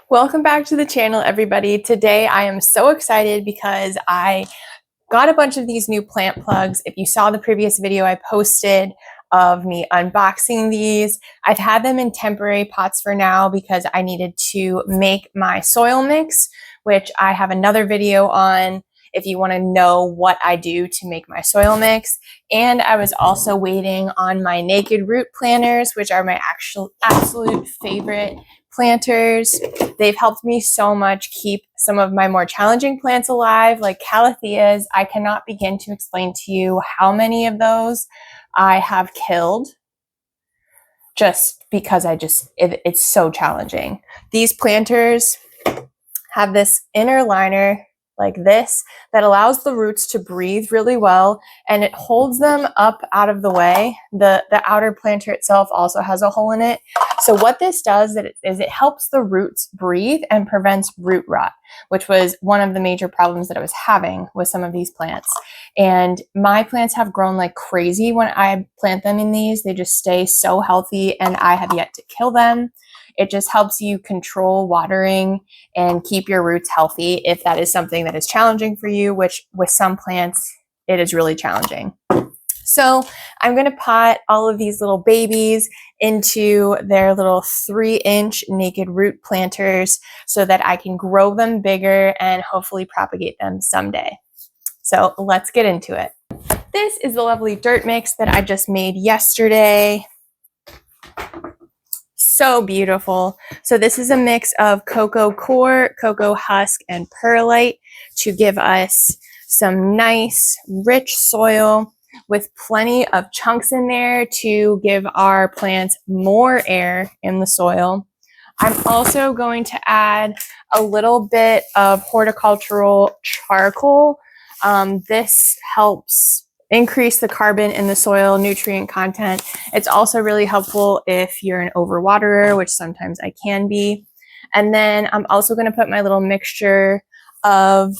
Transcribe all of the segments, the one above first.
Welcome back to the channel, everybody. Today I am so excited because I got a bunch of these new plant plugs. If you saw the previous video I posted of me unboxing these, I've had them in temporary pots for now because I needed to make my soil mix, which I have another video on if you want to know what I do to make my soil mix. And I was also waiting on my naked root planters, which are my absolute favorite planters. They've helped me so much keep some of my more challenging plants alive, like calatheas. I cannot begin to explain to you how many of those I have killed just because it's so challenging. These planters have this inner liner like this that allows the roots to breathe really well, and it holds them up out of the way. The outer planter itself also has a hole in it. So what this does is it helps the roots breathe and prevents root rot, which was one of the major problems that I was having with some of these plants. And my plants have grown like crazy when I plant them in these. They just stay so healthy, and I have yet to kill them. It just helps you control watering and keep your roots healthy if that is something that is challenging for you, which with some plants, it is really challenging. So I'm going to pot all of these little babies into their little 3-inch naked root planters so that I can grow them bigger and hopefully propagate them someday. So let's get into it. This is the lovely dirt mix that I just made yesterday. So beautiful. So this is a mix of cocoa core, cocoa husk, and perlite to give us some nice, rich soil with plenty of chunks in there to give our plants more air in the soil. I'm also going to add a little bit of horticultural charcoal. This helps increase the carbon in the soil nutrient content. It's also really helpful if you're an overwaterer, which sometimes I can be. And then I'm also going to put my little mixture of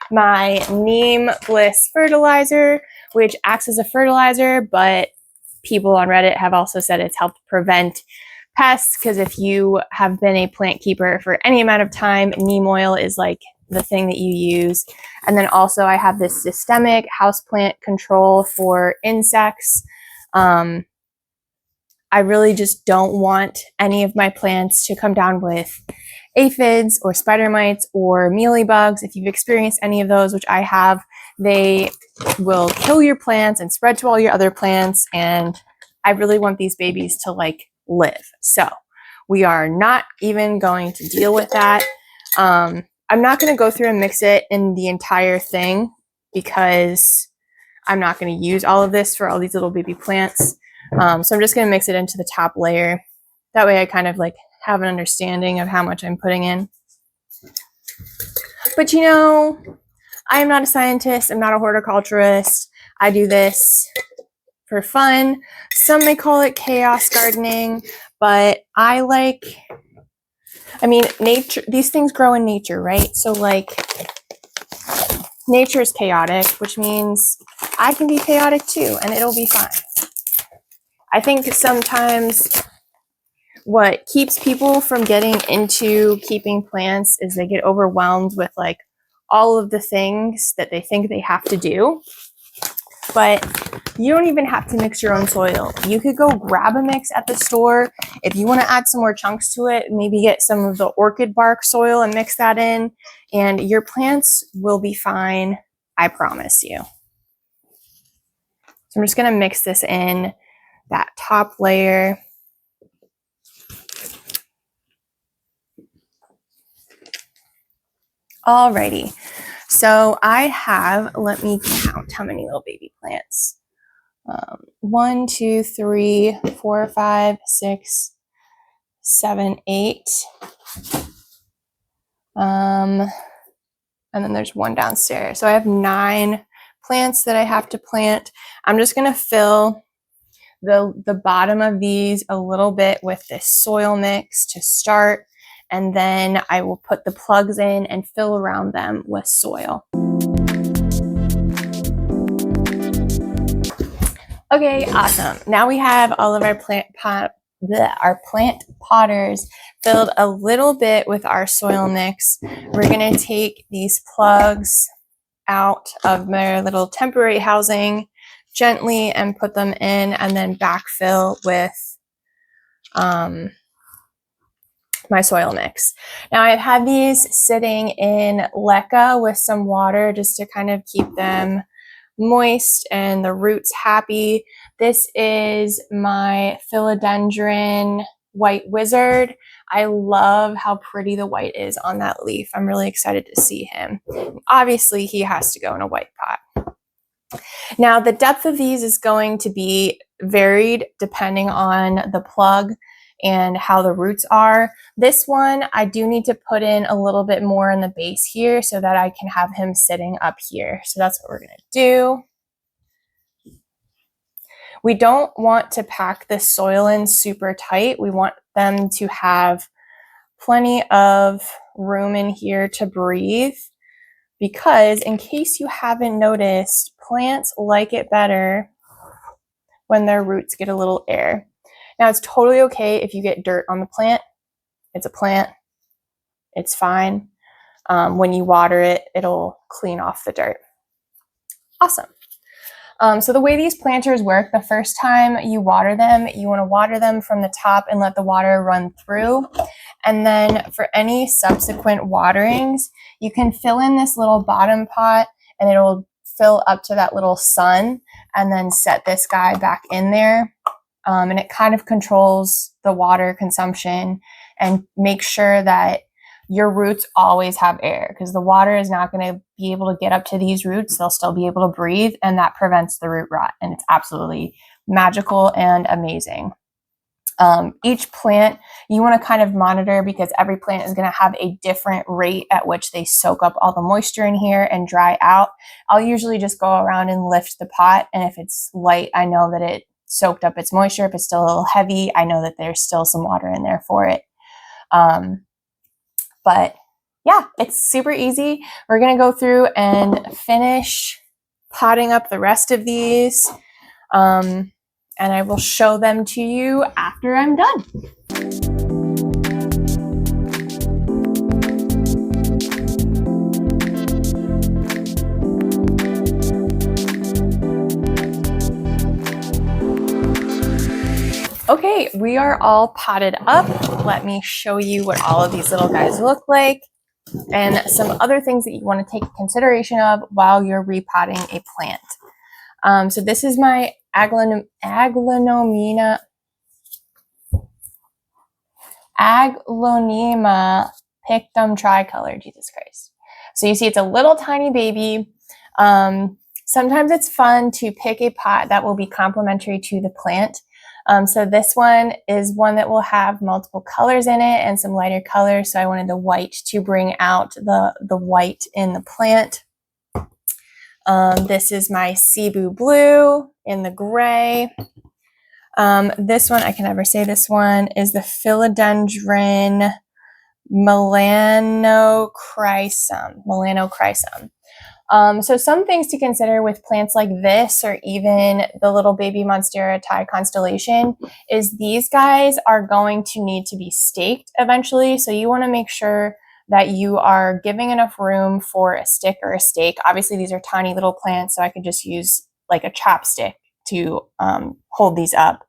my Neem Bliss fertilizer, which acts as a fertilizer, but people on Reddit have also said it's helped prevent pests, because if you have been a plant keeper for any amount of time, neem oil is like the thing that you use. And then also I have this systemic houseplant control for insects. I really just don't want any of my plants to come down with aphids or spider mites or mealybugs. If you've experienced any of those, which I have, they will kill your plants and spread to all your other plants. And I really want these babies to like live. So we are not even going to deal with that. I'm not going to go through and mix it in the entire thing because I'm not going to use all of this for all these little baby plants. So I'm just going to mix it into the top layer. That way I kind of like have an understanding of how much I'm putting in. But you know, I am not a scientist. I'm not a horticulturist. I do this for fun. Some may call it chaos gardening, but nature, these things grow in nature, right? So like nature is chaotic, which means I can be chaotic too, and it'll be fine. I think sometimes what keeps people from getting into keeping plants is they get overwhelmed with like all of the things that they think they have to do. But you don't even have to mix your own soil. You could go grab a mix at the store. If you want to add some more chunks to it, maybe get some of the orchid bark soil and mix that in, and your plants will be fine. I promise you. So I'm just going to mix this in that top layer. Alrighty. So I have, let me count how many little baby plants. 1, 2, 3, 4, 5, 6, 7, 8. And then there's one downstairs. So I have 9 plants that I have to plant. I'm just going to fill the bottom of these a little bit with this soil mix to start. And then I will put the plugs in and fill around them with soil. Okay, awesome. Now we have all of our our plant potters filled a little bit with our soil mix. We're going to take these plugs out of their little temporary housing gently and put them in, and then backfill with my soil mix. Now I've had these sitting in leca with some water just to kind of keep them moist and the roots happy. This is my philodendron white wizard. I love how pretty the white is on that leaf. I'm really excited to see him. Obviously he has to go in a white pot. Now the depth of these is going to be varied depending on the plug and how the roots are. This one, I do need to put in a little bit more in the base here so that I can have him sitting up here. So that's what we're gonna do. We don't want to pack the soil in super tight. We want them to have plenty of room in here to breathe, because in case you haven't noticed, plants like it better when their roots get a little air. Now it's totally okay if you get dirt on the plant. It's a plant, it's fine. When you water it, it'll clean off the dirt. Awesome. So the way these planters work, the first time you water them, you want to water them from the top and let the water run through. And then for any subsequent waterings, you can fill in this little bottom pot and it'll fill up to that little sun, and then set this guy back in there. And it kind of controls the water consumption and make sure that your roots always have air, because the water is not going to be able to get up to these roots. They'll still be able to breathe, and that prevents the root rot. And it's absolutely magical and amazing. Each plant you want to kind of monitor, because every plant is going to have a different rate at which they soak up all the moisture in here and dry out. I'll usually just go around and lift the pot, and if it's light, I know that it soaked up its moisture. If it's still a little heavy, I know that there's still some water in there for it. But yeah, it's super easy. We're going to go through and finish potting up the rest of these. And I will show them to you after I'm done. Okay, we are all potted up. Let me show you what all of these little guys look like, and some other things that you want to take consideration of while you're repotting a plant. So this is my Aglaonema pictum tricolor. Jesus Christ. So you see it's a little tiny baby. Sometimes it's fun to pick a pot that will be complementary to the plant. So this one is one that will have multiple colors in it and some lighter colors. So I wanted the white to bring out the white in the plant. This is my Cebu blue in the gray. This one, I can never say this one, is the philodendron melanochrysum. So some things to consider with plants like this, or even the little baby Monstera Thai constellation, is these guys are going to need to be staked eventually. So you want to make sure that you are giving enough room for a stick or a stake. Obviously these are tiny little plants, so I could just use like a chopstick to hold these up.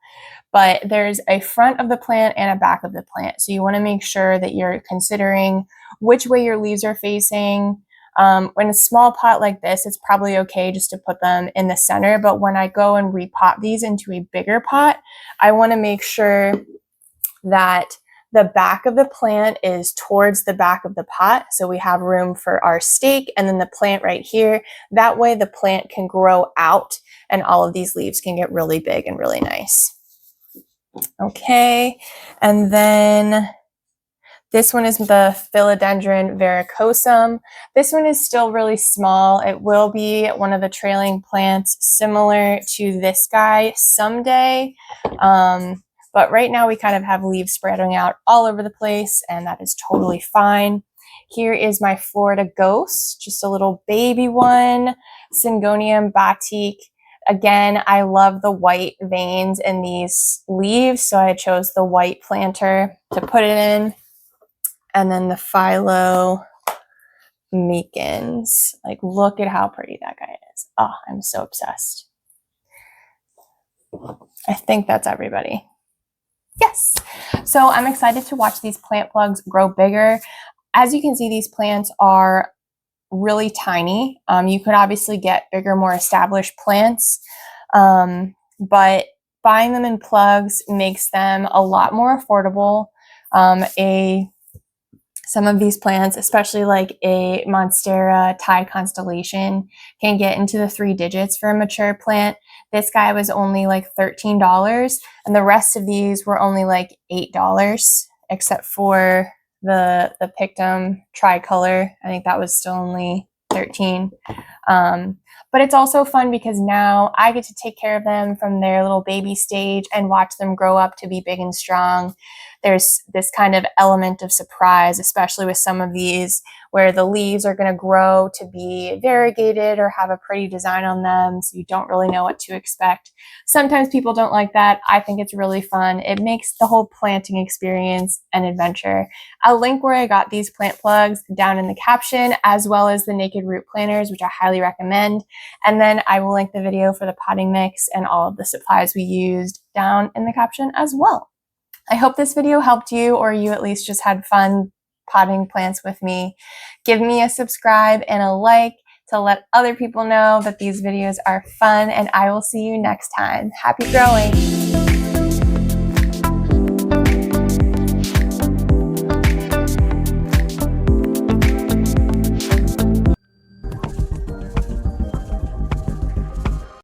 But there's a front of the plant and a back of the plant. So you want to make sure that you're considering which way your leaves are facing. In a small pot like this, it's probably okay just to put them in the center. But when I go and repot these into a bigger pot, I want to make sure that the back of the plant is towards the back of the pot. So we have room for our stake and then the plant right here. That way the plant can grow out and all of these leaves can get really big and really nice. Okay, and then this one is the philodendron verrucosum. This one is still really small. It will be one of the trailing plants similar to this guy someday. But right now we kind of have leaves spreading out all over the place, and that is totally fine. Here is my Florida ghost, just a little baby one, Syngonium batik. Again, I love the white veins in these leaves, so I chose the white planter to put it in. And then the Philo Meekins. Like, look at how pretty that guy is. Oh, I'm so obsessed. I think that's everybody. Yes. So I'm excited to watch these plant plugs grow bigger. As you can see, these plants are really tiny. You could obviously get bigger, more established plants, but buying them in plugs makes them a lot more affordable. Some of these plants, especially like a Monstera Thai constellation, can get into the 3 digits for a mature plant. This guy was only like $13, and the rest of these were only like $8, except for the Pictum tricolor. I think that was still only 13. But it's also fun because now I get to take care of them from their little baby stage and watch them grow up to be big and strong. There's this kind of element of surprise, especially with some of these where the leaves are going to grow to be variegated or have a pretty design on them, so you don't really know what to expect. Sometimes people don't like that. I think it's really fun. It makes the whole planting experience an adventure. I'll link where I got these plant plugs down in the caption, as well as the naked root planters, which I highly recommend. And then I will link the video for the potting mix and all of the supplies we used down in the caption as well. I hope this video helped you, or you at least just had fun potting plants with me. Give me a subscribe and a like to let other people know that these videos are fun, and I will see you next time. Happy growing!